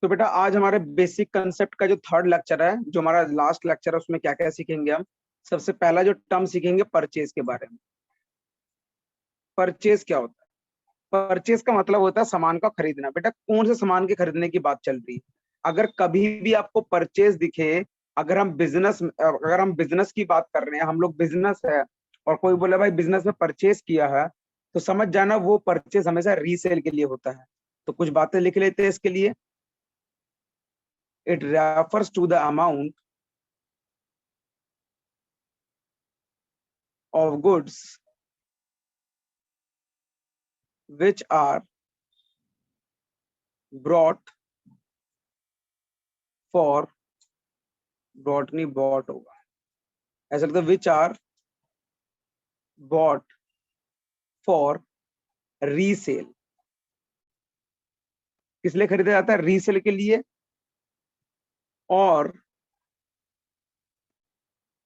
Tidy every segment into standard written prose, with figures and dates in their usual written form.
तो बेटा आज हमारे बेसिक कंसेप्ट का जो थर्ड लेक्चर है, जो हमारा लास्ट लेक्चर है, उसमें क्या क्या सीखेंगे हम। सबसे पहला जो टर्म सीखेंगे परचेज के बारे में। परचेज क्या होता है? परचेज का मतलब होता है सामान का खरीदना। बेटा कौन से सामान के खरीदने की बात चल रही है? अगर कभी भी आपको परचेज दिखे, अगर हम बिजनेस की बात कर रहे हैं, हम लोग बिजनेस है और कोई बोले भाई बिजनेस में परचेज किया है, तो समझ जाना वो परचेज हमेशा रीसेल के लिए होता है। तो कुछ बातें लिख लेते हैं इसके लिए। It refers to the amount of goods which are brought for brought नहीं bought होगा, ऐसा लगता है which are bought for resale। किस लिए खरीदा जाता है? रीसेल के लिए। और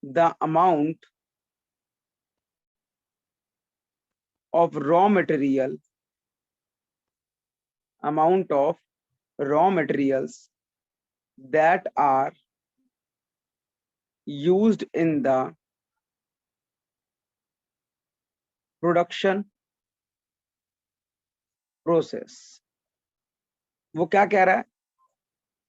the amount of raw materials that are used in the production process। वो क्या कह रहा है?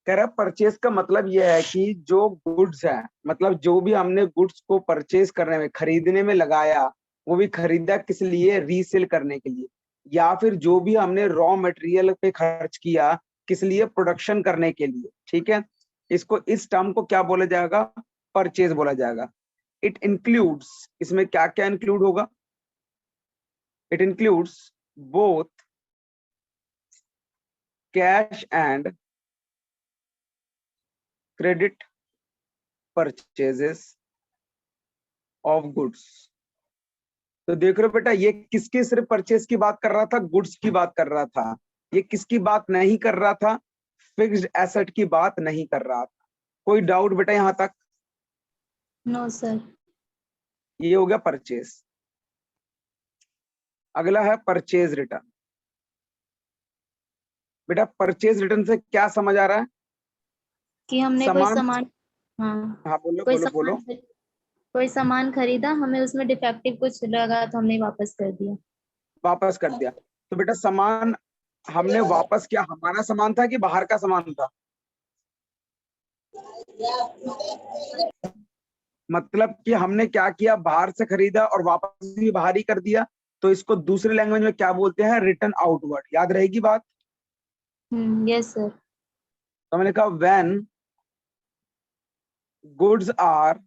कह रहा है परचेज का मतलब यह है कि जो गुड्स है, मतलब जो भी हमने गुड्स को परचेज करने में, खरीदने में लगाया, वो भी खरीदा किस लिए? रीसेल करने के लिए। या फिर जो भी हमने रॉ मटेरियल पे खर्च किया, किस लिए? प्रोडक्शन करने के लिए। ठीक है, इसको, इस टर्म को क्या बोला जाएगा? परचेज बोला जाएगा। इट इंक्लूड्स, इसमें क्या क्या इंक्लूड होगा? It includes both cash and credit purchases of goods. तो देख रहे हो बेटा, ये किसकी सिर्फ परचेज की बात कर रहा था? गुड्स की बात कर रहा था। ये किसकी बात नहीं कर रहा था? फिक्स्ड एसेट की बात नहीं कर रहा था। कोई डाउट बेटा यहां तक? No sir. ये हो गया परचेज। अगला है परचेज रिटर्न। बेटा परचेज रिटर्न से क्या समझ आ रहा है? कि हमने कोई सामान, सामान, हाँ, हाँ बोलो कोई बोलो बोलो। सामान कोई सामान खरीदा, हमें उसमें डिफेक्टिव कुछ लगा तो हमने वापस कर दिया। वापस कर दिया। तो बेटा सामान हमने वापस किया, हमारा सामान था कि बाहर का सामान था? मतलब कि हमने क्या किया, बाहर से खरीदा और वापस भी बाहर ही कर दिया। तो इसको दूसरी लैंग्वेज में क्या बोलते हैं? Return outward. याद रहेगी बात? Yes sir. तो मैंने कहा when goods are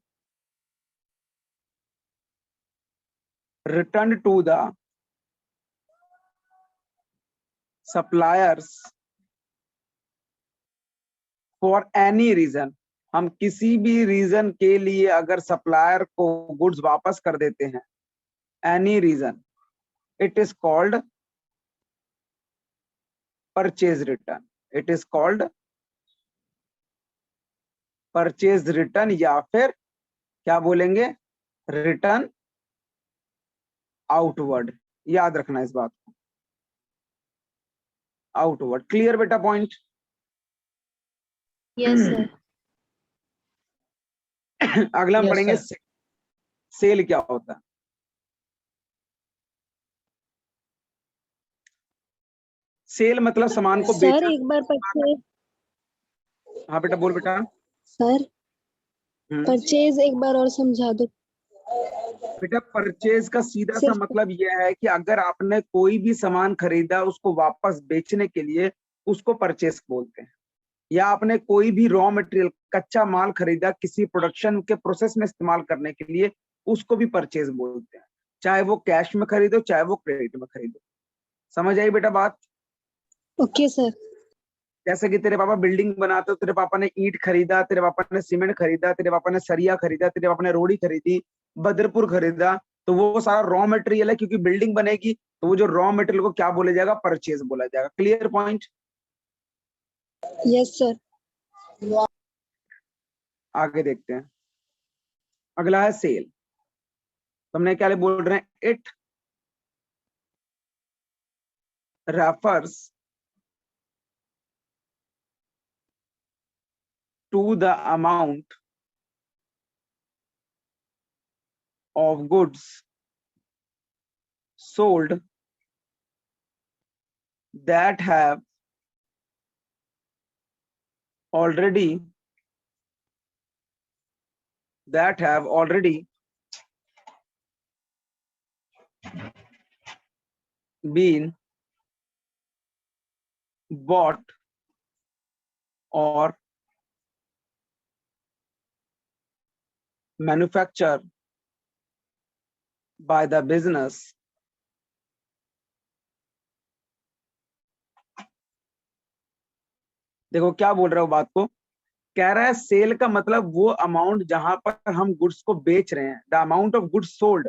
return to the suppliers for any reason. हम किसी भी रीजन के लिए अगर सप्लायर को गुड्स वापस कर देते हैं, any reason, it is called purchase return. It is called purchase return, या फिर क्या बोलेंगे? Return outward. याद रखना इस बात को, आउटवर्ड। क्लियर बेटा पॉइंट? Yes sir. अगला हम Yes, पढ़ेंगे sir. सेल क्या होता है। सेल मतलब सामान को सर बेचना। एक बार परचेज, हाँ बेटा बोल बेटा। सर परचेज एक बार और समझा दो। बेटा परचेज का सीधा सा सिर्फ मतलब यह है कि अगर आपने कोई भी सामान खरीदा, उसको वापस बेचने के लिए, उसको परचेज बोलते हैं। या आपने कोई भी रॉ मटेरियल, कच्चा माल खरीदा किसी प्रोडक्शन के प्रोसेस में इस्तेमाल करने के लिए, उसको भी परचेज बोलते हैं। चाहे वो कैश में खरीदो, चाहे वो क्रेडिट में खरीदो। समझ आई बेटा बात? Okay sir. जैसे कि तेरे पापा बिल्डिंग बनाते हो, तेरे पापा ने ईंट खरीदा, तेरे पापा ने सीमेंट खरीदा, तेरे पापा ने सरिया खरीदा, तेरे पापा ने रोड़ी खरीदी, बदरपुर खरीदा, तो वो सारा रॉ मटेरियल है। क्योंकि बिल्डिंग बनेगी तो वो जो रॉ मटेरियल को क्या बोला जाएगा? परचेज बोला जाएगा। Clear point? Yes sir. आगे देखते हैं। अगला है सेल। तुमने क्या बोल रहे हैं? It refers to the amount of goods sold that have already been bought or manufactured by the business देखो क्या बोल रहा हूं बात को, कह रहा है सेल का मतलब वो अमाउंट जहां पर हम गुड्स को बेच रहे हैं, the amount of goods sold,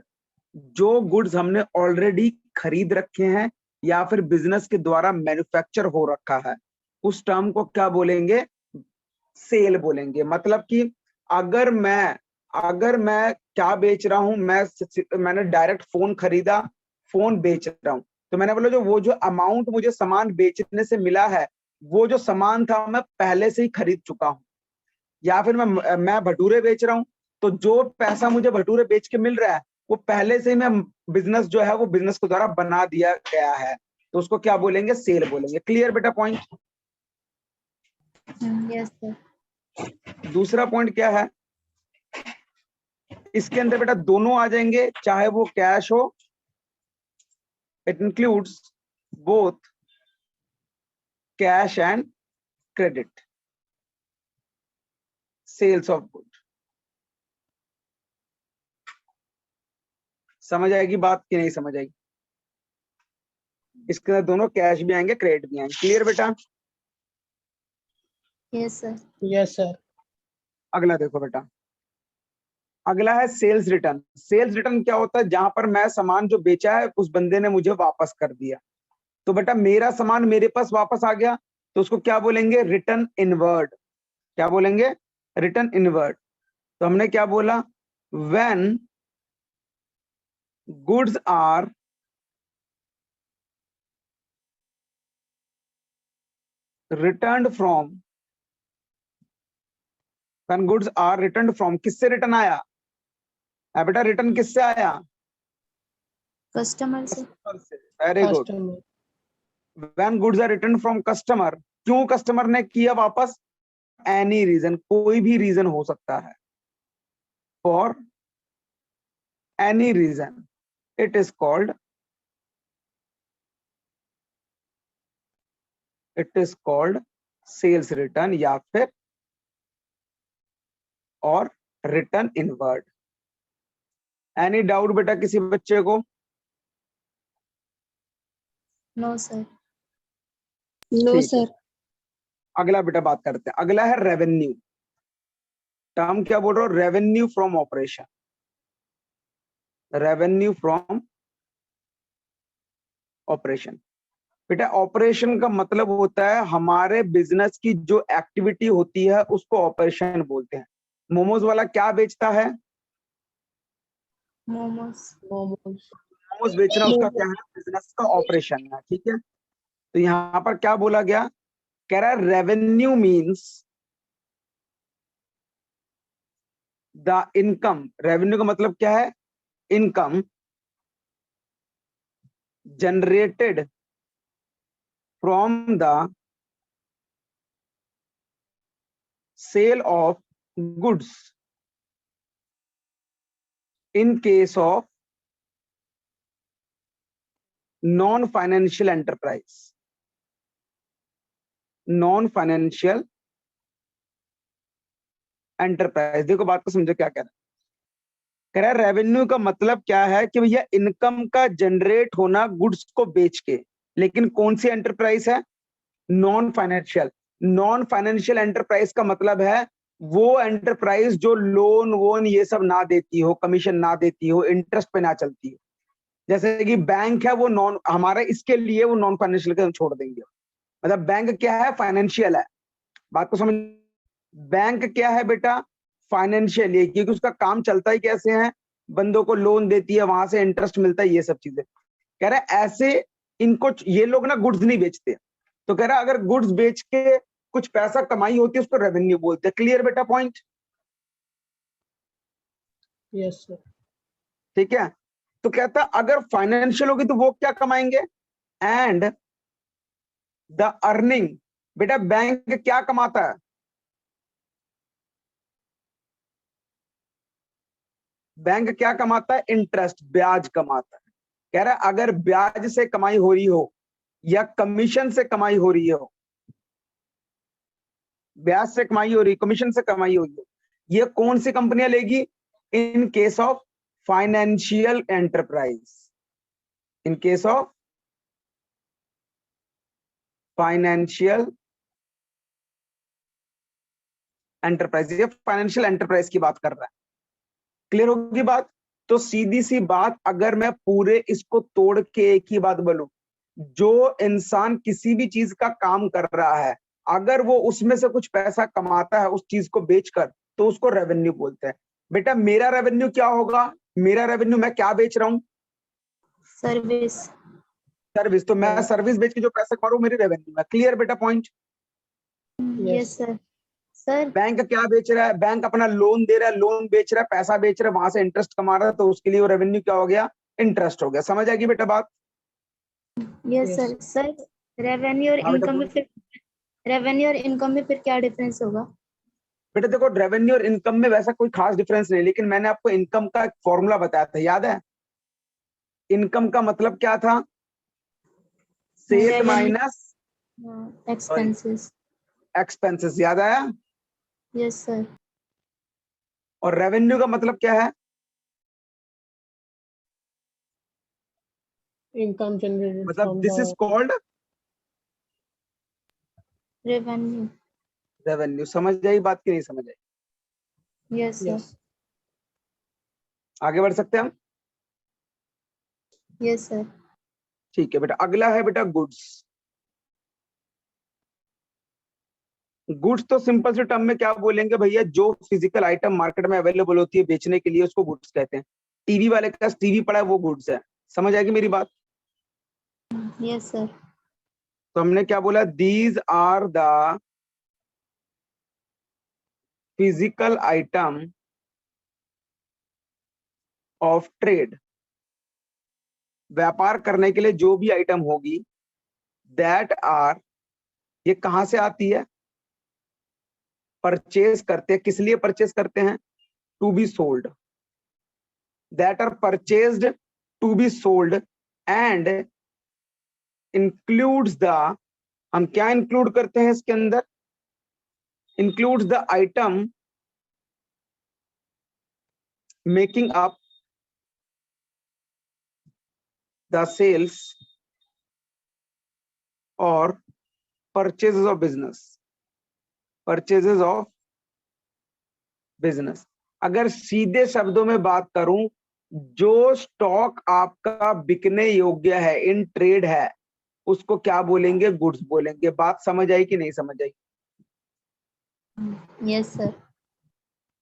जो गुड्स हमने ऑलरेडी खरीद रखे हैं या फिर बिजनेस के द्वारा मैन्युफैक्चर हो रखा है, उस टर्म को क्या बोलेंगे, सेल बोलेंगे। मतलब कि अगर मैं क्या बेच रहा हूं, मैंने डायरेक्ट फोन खरीदा, फोन बेच रहा हूं, तो मैंने बोला जो अमाउंट मुझे सामान बेचने से मिला है, वो जो सामान था मैं पहले से ही खरीद चुका हूं। या फिर मैं भटूरे बेच रहा हूं, तो जो पैसा मुझे भटूरे बेच के मिल रहा है वो पहले से ही मैं बिजनेस जो है वो बिजनेस के द्वारा बना दिया गया है, तो उसको क्या बोलेंगे, सेल बोलेंगे। क्लियर बेटा पॉइंट? Yes sir. दूसरा पॉइंट क्या है, इसके अंदर बेटा दोनों आ जाएंगे, चाहे वो कैश हो, it includes both cash and credit, sales of good. समझ आएगी बात कि नहीं समझ आएगी? इसके अंदर दोनों कैश भी आएंगे, क्रेडिट भी आएंगे। क्लियर बेटा? Yes sir. Yes sir. अगला देखो बेटा, अगला है सेल्स रिटर्न। सेल्स रिटर्न क्या होता है, जहां पर मैं सामान जो बेचा है उस बंदे ने मुझे वापस कर दिया, तो बेटा मेरा सामान मेरे पास वापस आ गया, तो उसको क्या बोलेंगे, रिटर्न इनवर्ड। क्या बोलेंगे, रिटर्न इनवर्ड। तो हमने क्या बोला, when goods are returned from, when goods are returned from, किससे रिटर्न आया बेटा, रिटर्न किससे आया, कस्टमर से। Very good. When goods are return from customer, क्यों कस्टमर ने किया वापस, एनी रीजन, कोई भी रीजन हो सकता है, for any reason, it is called sales return या फिर और रिटर्न इनवर्ड। एनी डाउट बेटा किसी बच्चे को? No sir. No sir. अगला बेटा बात करते हैं, अगला है रेवेन्यू। टर्म क्या बोल रहा हूं, revenue from operation. Revenue from operation, बेटा ऑपरेशन का मतलब होता है हमारे बिजनेस की जो एक्टिविटी होती है उसको ऑपरेशन बोलते हैं। मोमोज वाला क्या बेचता है, मोमोज बेचना उसका क्या है, बिजनेस का ऑपरेशन है, ठीक है। तो यहाँ पर क्या बोला गया, कह रहा है revenue means the income. Revenue का मतलब क्या है, income generated from the sale of goods in case of non-financial enterprise, non-financial enterprise। देखो बात को समझो क्या कह रहा है, कह रहा है रेवेन्यू का मतलब क्या है कि भैया इनकम का जनरेट होना गुड्स को बेच के, लेकिन कौन सी एंटरप्राइज है, non financial. Non financial enterprise का मतलब है वो एंटरप्राइज जो लोन वोन ये सब ना देती हो, कमीशन ना देती हो, इंटरेस्ट पे ना चलती हो। जैसे कि बैंक है वो नॉन, हमारे इसके लिए वो नॉन फाइनेंशियल के छोड़ देंगे। मतलब बैंक क्या है, फाइनेंशियल है। बात को समझ, बैंक क्या है बेटा, फाइनेंशियल है, क्योंकि उसका काम चलता ही कैसे है, बंदों को लोन देती है, वहां से इंटरेस्ट मिलता है, ये सब चीजें। कह रहा है ऐसे इनको, ये लोग ना गुड्स नहीं बेचते, तो कह रहा है अगर गुड्स बेच के कुछ पैसा कमाई होती है उसको रेवेन्यू बोलते हैं। क्लियर बेटा पॉइंट? Yes sir. ठीक है, तो कहता अगर फाइनेंशियल होगी तो वो क्या कमाएंगे? एंड द अर्निंग, बेटा बैंक क्या कमाता है? बैंक क्या कमाता है? इंटरेस्ट, ब्याज कमाता है। कह रहा है अगर ब्याज से कमाई हो रही हो या कमीशन से कमाई हो रही हो, ब्याज से कमाई हो रही, कमीशन से कमाई हो रही हो, ये कौन सी कंपनियां लेगी? In case of financial enterprise, in case of financial enterprise, ये फाइनेंशियल एंटरप्राइज की बात कर रहा है। क्लियर होगी बात? तो सीधी सी बात, अगर मैं पूरे इसको तोड़ के एक ही बात बोलूं, जो इंसान किसी भी चीज का काम कर रहा है, अगर वो उसमें से कुछ पैसा कमाता है उस चीज को बेचकर, तो उसको रेवेन्यू बोलते हैं। बेटा मेरा रेवेन्यू क्या होगा? मेरा रेवेन्यू, मैं क्या बेच रहा हूं? सर्विस। सर्विस। तो मैं सर्विस बेच के जो पैसा कमा रहा हूं मेरी रेवेन्यू है। क्लियर बेटा point? Yes sir. Sir bank क्या बेच रहा है? बैंक अपना लोन दे रहा है, लोन बेच रहा है, पैसा बेच रहा है, वहां से इंटरेस्ट कमा रहा है, तो उसके लिए वो रेवेन्यू क्या हो गया? इंटरेस्ट हो गया। समझ आएगी बेटा बात? Yes sir. सर रेवेन्यू और हाँ बेटा इनकम में बोलो। फिर, रेवेन्यू और इनकम में फिर क्या डिफरेंस होगा? बेटा देखो, रेवेन्यू और इनकम में वैसा कोई खास डिफरेंस नहीं, लेकिन मैंने आपको इनकम का एक फॉर्मूला बताया था, याद है? इनकम का मतलब क्या था? Sale revenue minus expenses. Expenses. याद आया? Yes sir. और रेवेन्यू का मतलब क्या है? इनकम जनरेटेड मतलब from this is the called revenue. Revenue. समझ आई बात की नहीं समझ आई? Yes sir. यस आगे बढ़ सकते हैं हम? Yes sir. ठीक है बेटा, अगला है बेटा गुड्स। गुड्स तो सिंपल से टर्म में क्या बोलेंगे भैया? जो फिजिकल आइटम मार्केट में अवेलेबल होती है बेचने के लिए, उसको गुड्स कहते हैं। टीवी वाले का टीवी पड़ा है वो गुड्स है। समझ आएगी मेरी बात? Yes sir. तो हमने क्या बोला? These are the physical item of trade. व्यापार करने के लिए जो भी आइटम होगी, दैट आर, ये कहां से आती है? परचेज करते हैं। किस लिए परचेज करते हैं? To be sold. That are purchased to be sold and includes the, हम क्या इंक्लूड करते हैं इसके अंदर? Includes the item making up the sales और purchases of business, purchases of business. अगर सीधे शब्दों में बात करूं, जो स्टॉक आपका बिकने योग्य है, इन ट्रेड है, उसको क्या बोलेंगे? गुड्स बोलेंगे। बात समझ आई कि नहीं समझ आई? Yes sir.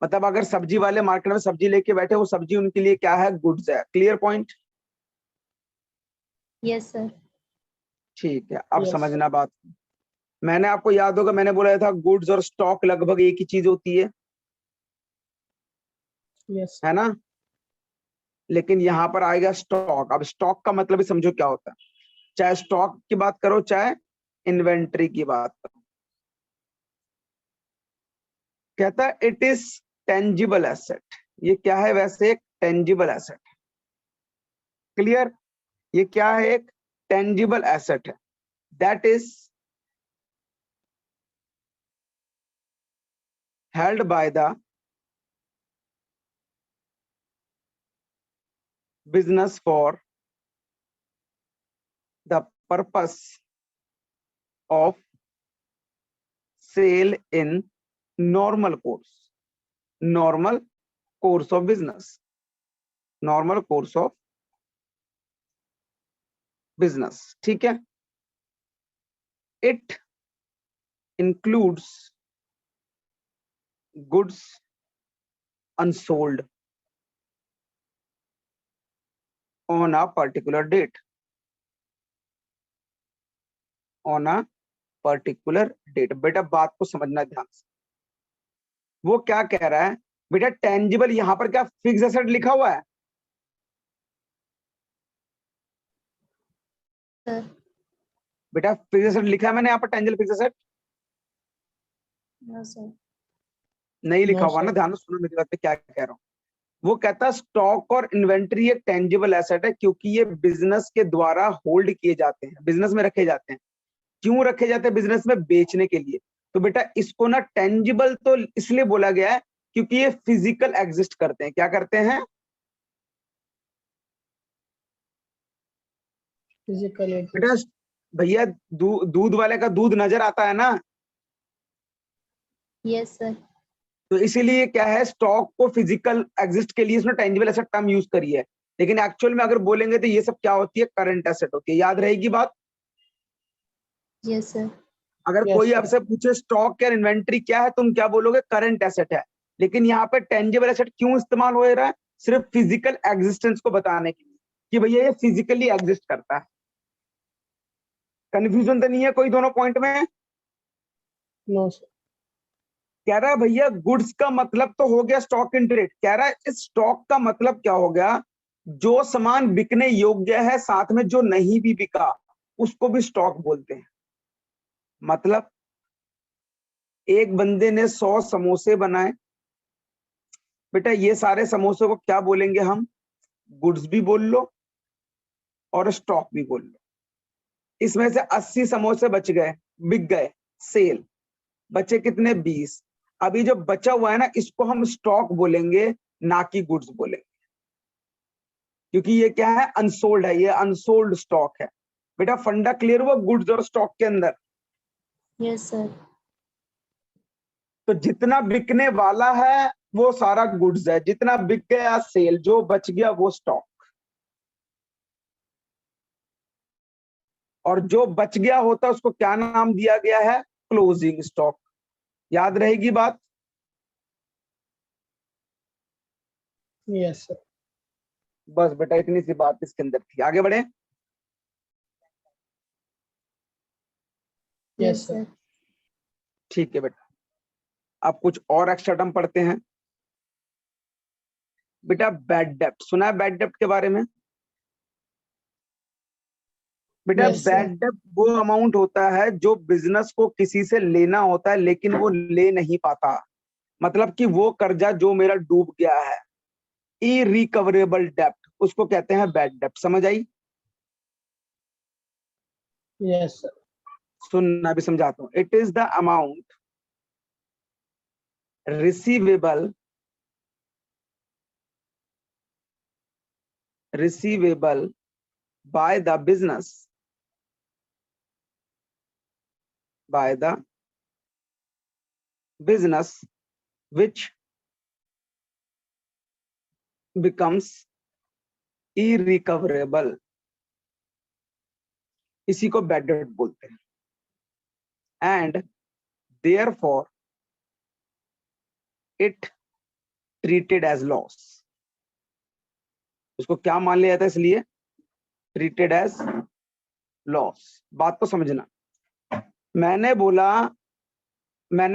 मतलब अगर सब्जी वाले मार्केट में सब्जी लेके बैठे, वो सब्जी उनके लिए क्या है? गुड्स है। Clear point? Yes sir. ठीक है, अब यस समझना बात। मैंने आपको याद होगा, मैंने बोला था गुड्स और स्टॉक लगभग एक ही चीज होती यस है ना? लेकिन यहां पर आएगा स्टॉक। अब स्टॉक का मतलब ही समझो क्या होता है। चाहे स्टॉक की बात करो, चाहे इन्वेंट्री की बात करो। कहता है इट इज टेंजिबल एसेट। ये क्या है वैसे? एक टेंजिबल एसेट। क्लियर? ये क्या है? एक टेंजिबल एसेट है। That is held by the business for the purpose of sale in normal course, normal course of business, normal course of business. ठीक है? It includes goods unsold on a particular date, on a particular date. बेटा बात को समझना ध्यान से, वो क्या कह रहा है बेटा, टेंजिबल यहां पर क्या फिक्स एसेट लिखा हुआ है? सर बेटा फिक्स एसेट लिखा है मैंने यहाँ पर, tangible fix asset no sir. नहीं लिखा नो हुआ ना, सर। ध्यान से सुनो मेरी बात पे क्या कह रहा हूँ। वो कहता है स्टॉक और इन्वेंट्री एक टेंजिबल एसेट है क्योंकि ये बिजनेस के द्वारा होल्ड किए जाते हैं, बिजनेस में रखे जाते हैं। क्यों रखे जाते हैं बिजनेस में? बेचने के लिए। तो बेटा इसको ना टेंजिबल तो इसलिए बोला गया है क्योंकि ये फिजिकल एग्जिस्ट करते हैं। क्या करते हैं? फिजिकल बेटा भैया दूध वाले का दूध नजर आता है ना, यस सर। तो इसीलिए क्या है, स्टॉक को फिजिकल एग्जिस्ट के लिए इसने टेंजिबल एसेट टर्म यूज करी है। लेकिन एक्चुअल में अगर बोलेंगे तो ये सब क्या होती है, करंट एसेट होती है। याद रहेगी बात? Yes sir. अगर यस कोई सर। आपसे पूछे स्टॉक या इन्वेंट्री क्या है, तुम क्या बोलोगे? करंट एसेट है। लेकिन यहाँ पे टेंजिबल एसेट क्यों इस्तेमाल हो रहा है? सिर्फ फिजिकल एग्जिस्टेंस को बताने के लिए कि भैया ये फिजिकली एग्जिस्ट करता है। कंफ्यूजन तो नहीं है कोई दोनों पॉइंट में? No sir. कह रहा है भैया गुड्स का मतलब तो हो गया स्टॉक इन ट्रेड। कह रहा है इस स्टॉक का मतलब क्या हो गया? जो सामान बिकने योग्य है, साथ में जो नहीं भी बिका उसको भी स्टॉक बोलते हैं। मतलब एक बंदे ने 100 समोसे बनाए, बेटा ये सारे समोसे को क्या बोलेंगे हम? गुड्स भी बोल लो और स्टॉक भी बोल लो। इसमें से 80 समोसे बच गए, बिक गए, सेल। बचे कितने? 20। अभी जो बचा हुआ है ना, इसको हम स्टॉक बोलेंगे, ना कि गुड्स बोलेंगे, क्योंकि ये क्या है? अनसोल्ड है, ये अनसोल्ड स्टॉक है। बेटा फंडा क्लियर हुआ गुड्स और स्टॉक के अंदर? Yes sir. तो जितना बिकने वाला है वो सारा गुड्स है, जितना बिक गया सेल, जो बच गया वो स्टॉक। और जो बच गया होता है उसको क्या नाम दिया गया है? Closing stock. याद रहेगी बात? Yes sir. बस बेटा इतनी सी बात इसके अंदर थी, आगे बढ़े। Yes yes sir. सर। ठीक है बेटा, अब कुछ और एक्स्ट्रा टर्म पढ़ते हैं। बेटा बैड डेप्ट सुना है? बैड डेप्ट के बारे में? बेटा यस सर। बैड डेप्ट वो अमाउंट होता है जो बिजनेस को किसी से लेना होता है लेकिन वो ले नहीं पाता। मतलब कि वो कर्जा जो मेरा डूब गया है, इरिकवरेबल डेप्ट, उसको कहते हैं बैड डेप्ट। समझ आई? Yes sir. सुनना, अभी समझाता हूं। It is the amount receivable by the business which becomes irrecoverable। इसी को बैड डेट बोलते हैं। And therefore it treated as loss। उसको क्या मान लिया जाता है? इसलिए treated as loss। बात को समझना। मैंने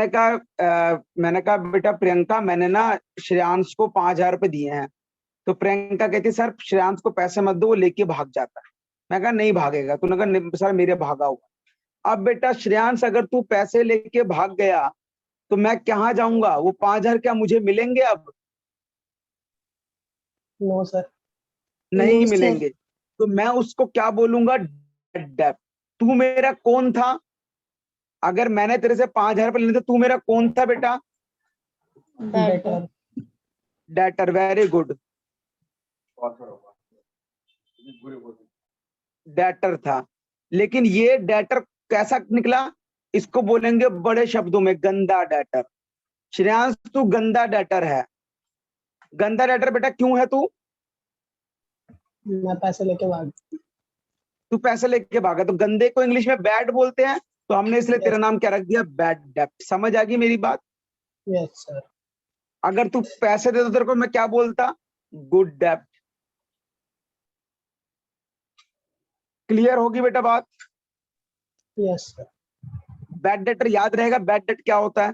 कहा बेटा प्रियंका, मैंने ना श्रेयांश को 5,000 रुपए दिए हैं। तो प्रियंका कहती सर श्रेयांश को पैसे मत दो, वो लेके भाग जाता है। मैं कहा नहीं भागेगा। तूने कहा "नहीं, सर मेरे भागा हुआ"। अब बेटा श्रेयांश अगर तू पैसे लेके भाग गया तो मैं कहाँ जाऊंगा? वो 5,000 क्या मुझे मिलेंगे? अब नो सर। नहीं नो सर। मिलेंगे। तो मैं उसको क्या बोलूंगा? डेट। तू मेरा कौन था? अगर मैंने तेरे से 5,000 रुपए लेने थे, तू मेरा कौन था बेटा? Bad better. Debtor. Very good, debtor था। लेकिन ये डेटर कैसा निकला? इसको बोलेंगे बड़े शब्दों में गंदा डेटर। श्रेयांश तू गंदा डेटर है। गंदा डेटर बेटा क्यों है तू? मैं पैसे लेके भाग। तू पैसे लेके भागा। तो गंदे को इंग्लिश में बैड बोलते हैं, तो हमने इसलिए तेरा यस। नाम क्या रख दिया? बैड डेप्ट। समझ आ गई मेरी बात? Yes sir. अगर तू पैसे दे तो तेरे को मैं क्या बोलता? गुड डेप्ट। क्लियर होगी बेटा बात? Yes sir. बैड डेटर याद रहेगा, बैड डेट क्या होता है?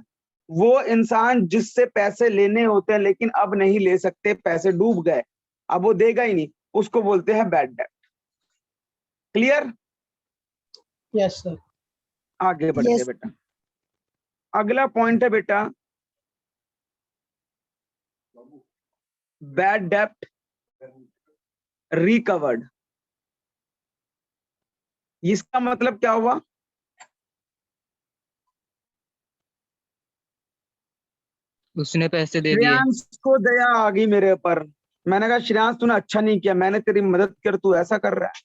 वो इंसान जिससे पैसे लेने होते हैं लेकिन अब नहीं ले सकते, पैसे डूब गए, अब वो देगा ही नहीं, उसको बोलते हैं bad debt. Clear? Yes sir. आगे बढ़ते हैं बेटा। अगला पॉइंट है बेटा बैड डेट रिकवर्ड। इसका मतलब क्या हुआ? उसने पैसे दे दिए। श्रेयांश को दया आ गई मेरे ऊपर। मैंने कहा श्रेयांश तूने अच्छा नहीं किया, मैंने तेरी मदद कर, तू ऐसा कर रहा है।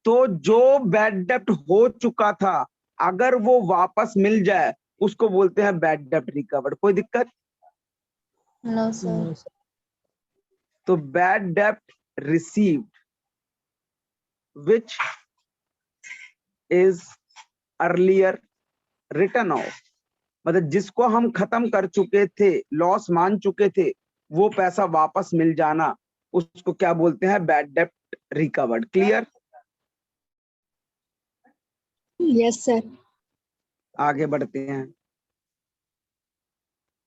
तो जो बैड डेट हो चुका था अगर वो वापस मिल जाए उसको बोलते हैं बैड डेट रिकवर्ड। कोई दिक्कत? No sir. No sir. तो bad debt received which is earlier return of, मतलब जिसको हम खत्म कर चुके थे, लॉस मान चुके थे, वो पैसा वापस मिल जाना, उसको क्या बोलते हैं? Bad debt recovered. Clear? Yes sir. आगे बढ़ते हैं।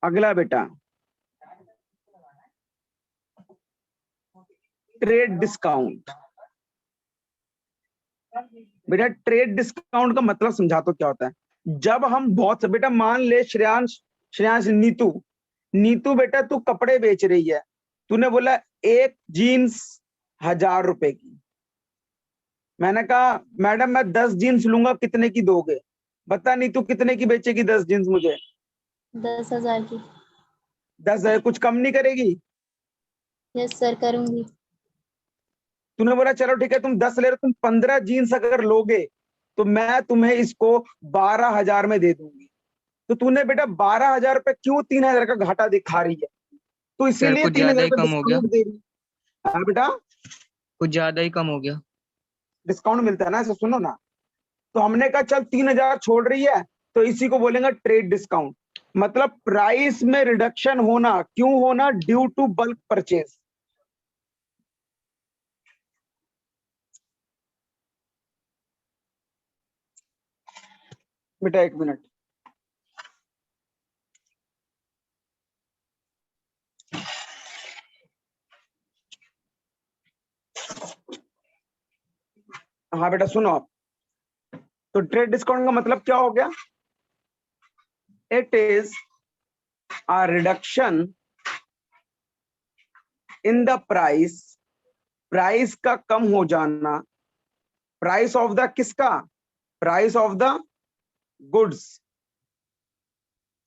अगला बेटा ट्रेड डिस्काउंट। बेटा ट्रेड डिस्काउंट का मतलब समझा तो क्या होता है? जब हम बहुत, बेटा मान ले श्रेयांश नीतू बेटा तू कपड़े बेच रही है, तूने बोला एक जीन्स 1000 रुपए की। मैंने कहा मैडम मैं 10 जीन्स लूंगा, कितने की दोगे? बता नीतू कितने की बेचेगी 10 जीन्स मुझे? 10,000 की। 10,000। कुछ कम नहीं करेगी? यस सर करूंगी। तूने बोला चलो ठीक है तुम 10 ले रहे हो, तुम 15 जीन्स अगर लोगे तो मैं तुम्हें इसको 12,000 में दे दूंगी। तो तूने बेटा 12,000 रुपए क्यों 3,000 का घाटा दिखा रही है? तो सर इसीलिए कुछ 3,000 ज्यादा ही रुपए कम हो गया। डिस्काउंट दे रही है। हाँ बेटा कुछ ज्यादा ही कम हो गया। डिस्काउंट मिलता है ना, ऐसे सुनो ना। तो हमने कहा चल 3,000 छोड़ रही है तो इसी को बोलेंगे ट्रेड डिस्काउंट। मतलब प्राइस में रिडक्शन होना, क्यों होना? Due to bulk purchase. बेटा एक मिनट, हाँ बेटा सुनो आप। तो ट्रेड डिस्काउंट का मतलब क्या हो गया? It is a reduction in the price, price का कम हो जाना। प्राइस ऑफ द किसका? Price of the goods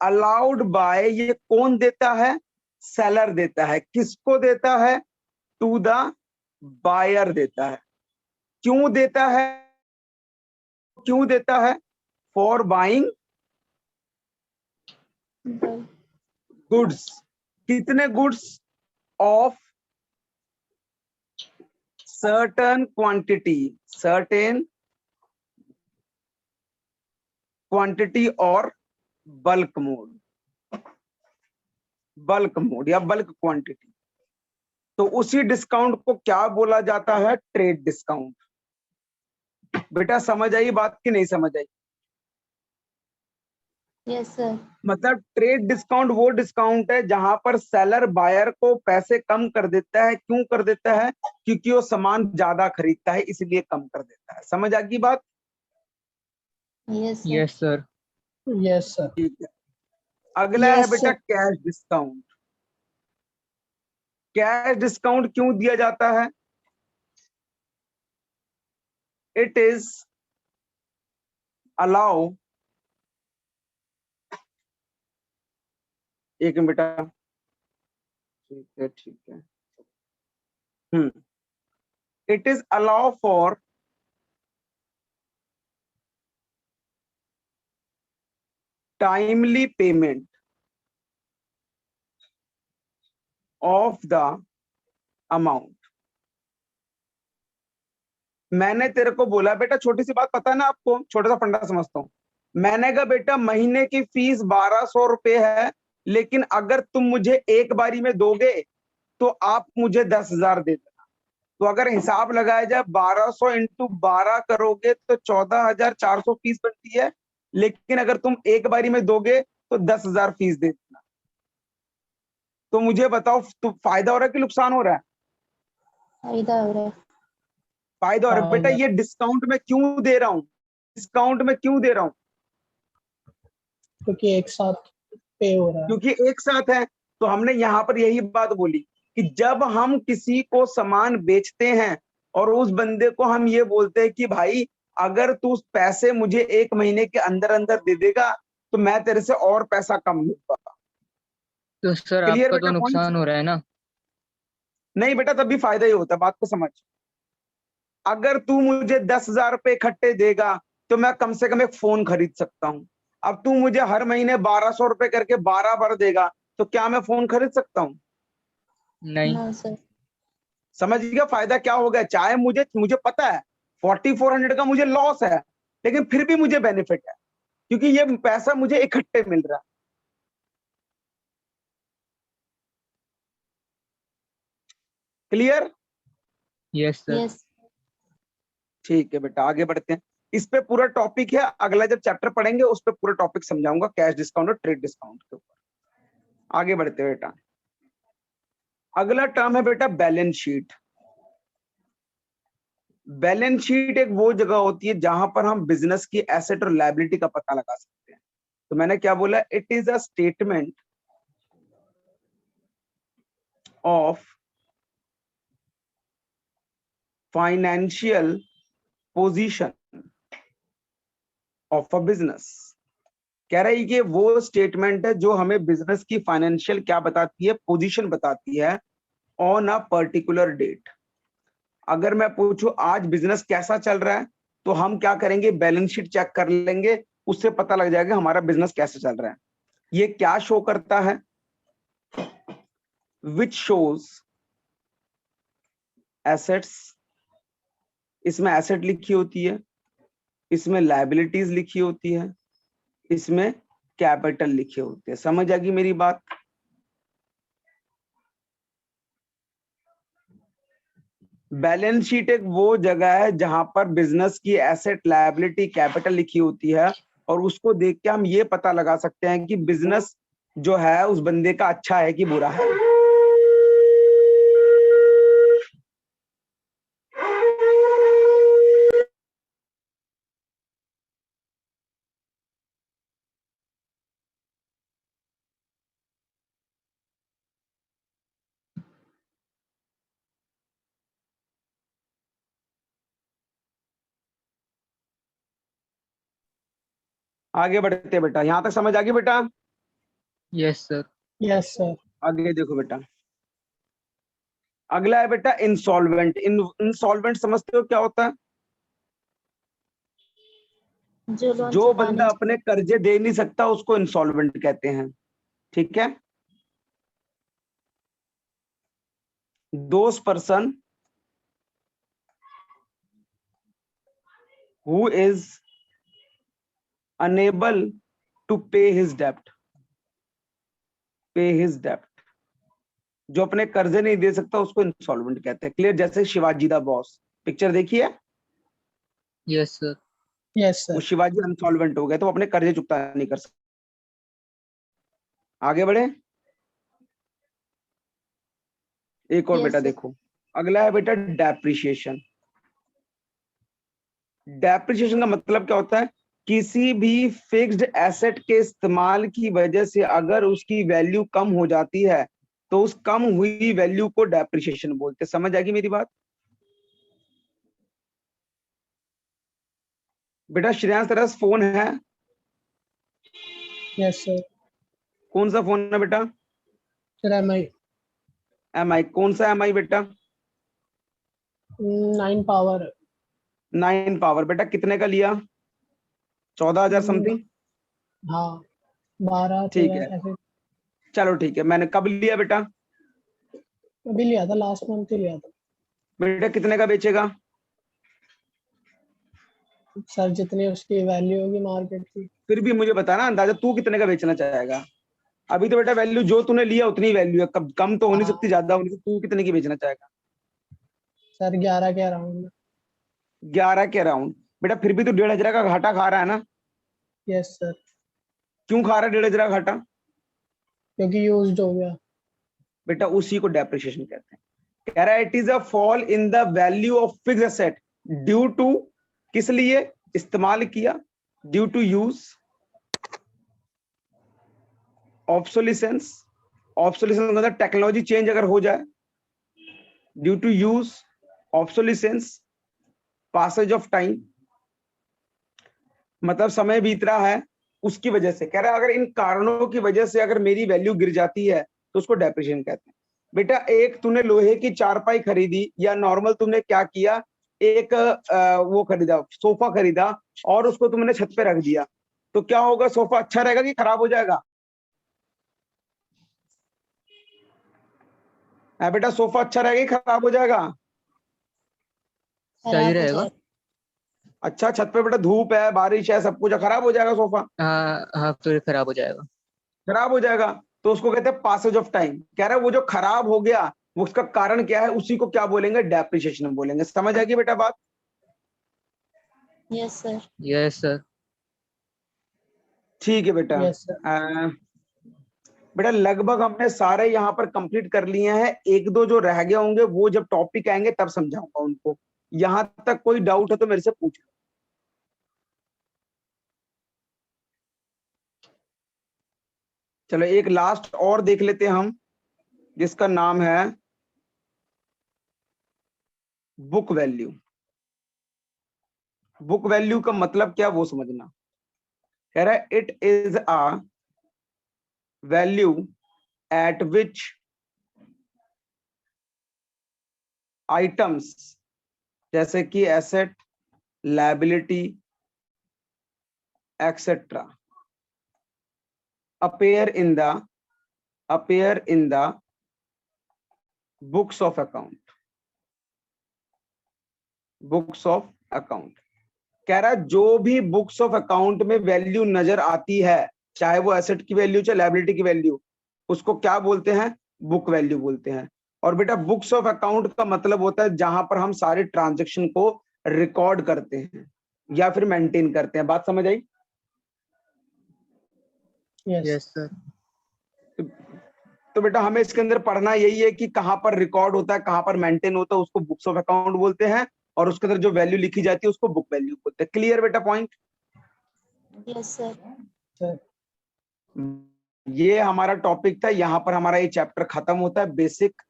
allowed by, ये कौन देता है? सेलर देता है। किसको देता है? टू द बायर देता है। क्यों देता है? क्यों देता है? For buying goods. कितने goods? Of certain quantity, certain quantity और बल्क मोड, बल्क मोड या बल्क क्वांटिटी। तो उसी डिस्काउंट को क्या बोला जाता है? Trade discount. बेटा समझ आई बात कि नहीं समझ आई? Yes sir. मतलब ट्रेड डिस्काउंट वो डिस्काउंट है जहां पर सेलर बायर को पैसे कम कर देता है। क्यों कर देता है? क्योंकि वो सामान ज्यादा खरीदता है इसलिए कम कर देता है। समझ आ गई बात? Yes sir. Yes sir. Yes sir. ठीक है। अगला है Yes, बेटा sir. Cash discount. Cash discount क्यों दिया जाता है? इट इज अलाउ, एक मिनट बेटा, ठीक है ठीक है। It is allow for timely payment of the amount. मैंने तेरे को बोला बेटा, छोटी सी बात पता है ना आपको, छोटा सा फंडा समझता हूं। मैंने कहा बेटा महीने की फीस 1,200 रुपए है, लेकिन अगर तुम मुझे एक बारी में दोगे तो आप मुझे 10,000 दे देना। तो अगर हिसाब लगाया जाए 1,200 इंटू 12 करोगे तो 14,400 फीस बनती है। लेकिन अगर तुम एक बारी में दोगे तो 10,000 फीस दे देना। तो मुझे बताओ तो फायदा हो रहा है कि नुकसान हो रहा है? फायदा हो रहा है। फायदा हो रहा है बेटा। फायदा। ये डिस्काउंट में क्यों दे रहा हूं? डिस्काउंट में क्यों दे रहा हूं? क्योंकि एक साथ पे हो रहा है। क्योंकि एक साथ है। तो हमने यहाँ पर यही बात बोली कि जब हम किसी को सामान बेचते हैं और उस बंदे को हम ये बोलते हैं कि भाई अगर तू पैसे मुझे 1 महीने के अंदर अंदर दे देगा तो मैं तेरे से और पैसा कम लूंगा। तो सर क्लियर आपका बेटा तो पॉइंट? नुकसान हो रहा है ना। नहीं बेटा, तब भी फायदा ही होता है। बात को समझ। अगर तू मुझे 10,000 रुपए इकट्ठे देगा तो मैं कम से कम एक फोन खरीद सकता हूं। अब तू मुझे हर महीने 1,200 रुपए करके 12 बार देगा तो क्या मैं फोन खरीद सकता हूं? नहीं। No sir. समझ गया फायदा क्या हो गया? चाहे मुझे मुझे पता है 4,400 का मुझे लॉस है, लेकिन फिर भी मुझे बेनिफिट है क्योंकि ये पैसा मुझे इकट्ठे मिल रहा है। क्लियर? Yes sir. यस। ठीक है बेटा, आगे बढ़ते हैं। इस पे पूरा टॉपिक है, अगला जब चैप्टर पढ़ेंगे उस पे पूरा टॉपिक समझाऊंगा, कैश डिस्काउंट और ट्रेड डिस्काउंट के ऊपर। आगे बढ़ते हैं बेटा। अगला टर्म है बेटा बैलेंस शीट। बैलेंस शीट एक वो जगह होती है जहां पर हम बिजनेस की एसेट और लायबिलिटी का पता लगा सकते हैं। तो मैंने क्या बोला? It is a statement of financial position of a business. कह रहा है कि वो स्टेटमेंट है जो हमें बिजनेस की फाइनेंशियल क्या बताती है? पोजीशन बताती है ऑन अ पर्टिकुलर डेट। अगर मैं पूछूं आज बिजनेस कैसा चल रहा है तो हम क्या करेंगे? बैलेंस शीट चेक कर लेंगे, उससे पता लग जाएगा हमारा बिजनेस कैसे चल रहा है। ये क्या शो करता है? Which shows assets. इसमें एसेट लिखी होती है, इसमें लायबिलिटीज लिखी होती है, इसमें कैपिटल लिखे होते हैं। समझ आ गई मेरी बात? बैलेंस शीट एक वो जगह है जहां पर बिजनेस की एसेट लायबिलिटी कैपिटल लिखी होती है और उसको देख के हम ये पता लगा सकते हैं कि बिजनेस जो है उस बंदे का अच्छा है कि बुरा है। आगे बढ़ते हैं बेटा। यहां तक समझ आ गई बेटा? Yes sir. Yes sir. आगे देखो बेटा। अगला है बेटा इंसॉल्वेंट। इंसॉल्वेंट समझते हो क्या होता है? जो लोन जो चुका बंदा नहीं अपने कर्जे दे नहीं सकता उसको इंसॉल्वेंट कहते हैं। ठीक है? दोस person who is unable to पे हिज डेप्ट। पे हिज डेप्ट। जो अपने कर्जे नहीं दे सकता उसको इंसॉल्वेंट कहते हैं। क्लियर? जैसे शिवाजी दा बॉस पिक्चर देखी है? Yes sir. यस वो सर। शिवाजी इंसॉल्वेंट हो गए तो वो अपने कर्जे चुकता नहीं कर सकता। आगे बढ़े। एक और बेटा यस सर। देखो। अगला है बेटा डेप्रिशिएशन। डेप्रिशिएशन का मतलब क्या होता है? किसी भी फिक्स्ड एसेट के इस्तेमाल की वजह से अगर उसकी वैल्यू कम हो जाती है तो उस कम हुई वैल्यू को डेप्रिशिएशन बोलते हैं। समझ आएगी मेरी बात? बेटा श्रेयांश तेरा फोन है? Yes sir. कौन सा फोन है बेटा? Sir MI MI। कौन सा MI बेटा? 9 पावर। 9 पावर। बेटा कितने का लिया? 14,000 समथिंग। हाँ 12 ठीक है, 13 ऐसे। चलो ठीक है। मैंने कब लिया बेटा? अभी लिया था, लास्ट मंथ ही लिया था। बेटा कितने का बेचेगा? सर जितनी उसकी वैल्यू होगी मार्केट की। फिर भी मुझे बताना अंदाजा तू कितने का बेचना चाहेगा? अभी तो बेटा वैल्यू जो तूने लिया उतनी वैल्यू है, कब कम तो हो नहीं सकती, हाँ ज्यादा हो नहीं सकती। तू कितने की बेचना चाहेगा? सर 11 के अराउंड में। 11 के अराउंड। बेटा फिर भी तो 1,500 का घाटा खा रहा है ना? यस सर, क्यों खा रहा है 1.5 घाटा? क्योंकि यूज्ड हो गया। बेटा उसी को डेप्रिसिएशन कहते हैं। कह रहा है it is a fall in the value of fixed asset due to, किस लिए इस्तेमाल किया, due to use, obsolescence, obsolescence मतलब टेक्नोलॉजी चेंज अगर हो जाए, due to use, obsolescence, passage of time मतलब समय बीत रहा है उसकी वजह से। कह रहा है अगर इन कारणों की वजह से अगर मेरी वैल्यू गिर जाती है तो उसको डेप्रिसिएशन कहते हैं। बेटा एक तूने लोहे की चारपाई खरीदी या नॉर्मल तुमने क्या किया, एक वो खरीदा, सोफा खरीदा और उसको तुमने छत पे रख दिया, तो क्या होगा, सोफा अच्छा रहेगा कि खराब हो जाएगा? बेटा सोफा अच्छा रहेगा कि खराब हो जाएगा? सही खराब हो रहेगा। जाएगा। अच्छा छत पे बेटा धूप है, बारिश है, सब कुछ है, खराब हो जाएगा सोफा, हाँ हाँ, फिर खराब हो जाएगा। खराब हो जाएगा। तो उसको कहते हैं पासेज ऑफ टाइम। कह रहा है वो जो खराब हो गया वो उसका कारण क्या है, उसी को क्या बोलेंगे, डेप्रिसिएशन बोलेंगे। समझ आ गई बेटा बात? Yes sir. Yes sir. ठीक है बेटा। Yes sir. बेटा लगभग हमने सारे यहाँ पर कंप्लीट कर लिए हैं, एक दो जो रह गए होंगे वो जब टॉपिक आएंगे तब समझाऊंगा उनको। यहां तक कोई डाउट है तो मेरे से पूछ लो। चलो एक लास्ट और देख लेते हैं हम, जिसका नाम है बुक वैल्यू। बुक वैल्यू का मतलब क्या वो समझना। कह रहा है it is a value eight which items जैसे कि asset, liability etcetera appear in the books of account, books of account. कह रहा है जो भी बुक्स ऑफ अकाउंट में वैल्यू नजर आती है, चाहे वो एसेट की वैल्यू चाहे लायबिलिटी की वैल्यू, उसको क्या बोलते हैं, बुक वैल्यू बोलते हैं। और बेटा बुक्स ऑफ अकाउंट का मतलब होता है जहां पर हम सारे ट्रांजैक्शन को रिकॉर्ड करते हैं या फिर मेंटेन करते हैं। बात समझ आई? Yes yes sir. तो बेटा हमें इसके अंदर पढ़ना यही है कि कहां पर रिकॉर्ड होता है, कहां पर मेंटेन होता है, उसको बुक्स ऑफ अकाउंट बोलते हैं, और उसके अंदर जो वैल्यू लिखी जाती है उसको बुक वैल्यू बोलते हैं। क्लियर बेटा पॉइंट? Yes sir. सर। ये हमारा टॉपिक था, यहाँ पर हमारा ये चैप्टर खत्म होता है, basic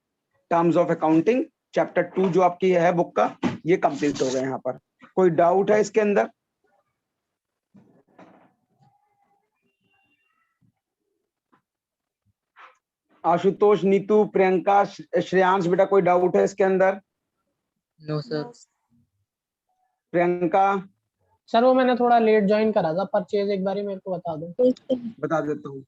terms of accounting. Chapter 2 जो आपकी है बुक का, ये कंप्लीट हो गया। यहाँ पर कोई डाउट है इसके अंदर? आशुतोष, नीतू, प्रियंका, श्रेयांश, बेटा कोई डाउट है इसके अंदर? No sir. प्रियंका? सर वो मैंने थोड़ा लेट ज्वाइन करा था, परचेज एक बारी मेरे को बता दो। बता देता हूँ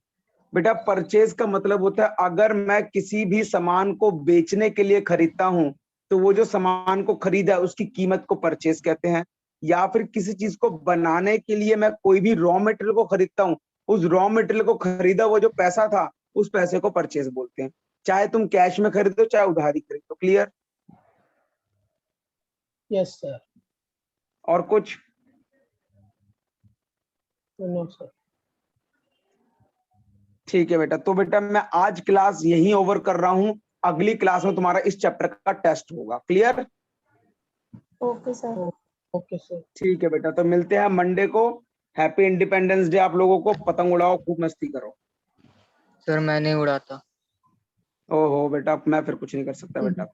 बेटा। परचेज का मतलब होता है अगर मैं किसी भी सामान को बेचने के लिए खरीदता हूं तो वो जो सामान को खरीदा है उसकी कीमत को परचेज कहते हैं। या फिर किसी चीज को बनाने के लिए मैं कोई भी रॉ मटेरियल को खरीदता हूँ, उस रॉ मटेरियल को खरीदा हुआ जो पैसा था उस पैसे को परचेज बोलते हैं, चाहे तुम कैश में खरीदो चाहे उधारी खरीदो। क्लियर? Yes sir. और कुछ? No sir. ठीक है बेटा। तो बेटा मैं आज क्लास यहीं ओवर कर रहा हूं, अगली क्लास में तुम्हारा इस चैप्टर का टेस्ट होगा। Clear? Okay sir. Okay sir. ठीक है बेटा, तो मिलते हैं मंडे को। हैप्पी इंडिपेंडेंस डे आप लोगों को। पतंग उड़ाओ, खूब मस्ती करो। सर मैं नहीं उड़ाता। ओहो बेटा, मैं फिर कुछ नहीं कर सकता बेटा।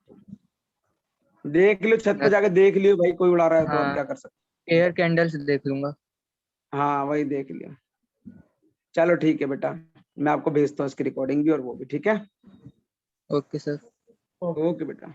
देख लियो, छत पे जाके देख लियो भाई, कोई उड़ा रहा है तो अब क्या हाँ, कर सकते। एयर कैंडल्स देख लूंगा। हाँ वही देख लियो। चलो ठीक है बेटा, मैं आपको भेजता हूँ इसकी रिकॉर्डिंग भी और वो भी। ठीक है? Okay sir. ओके बेटा।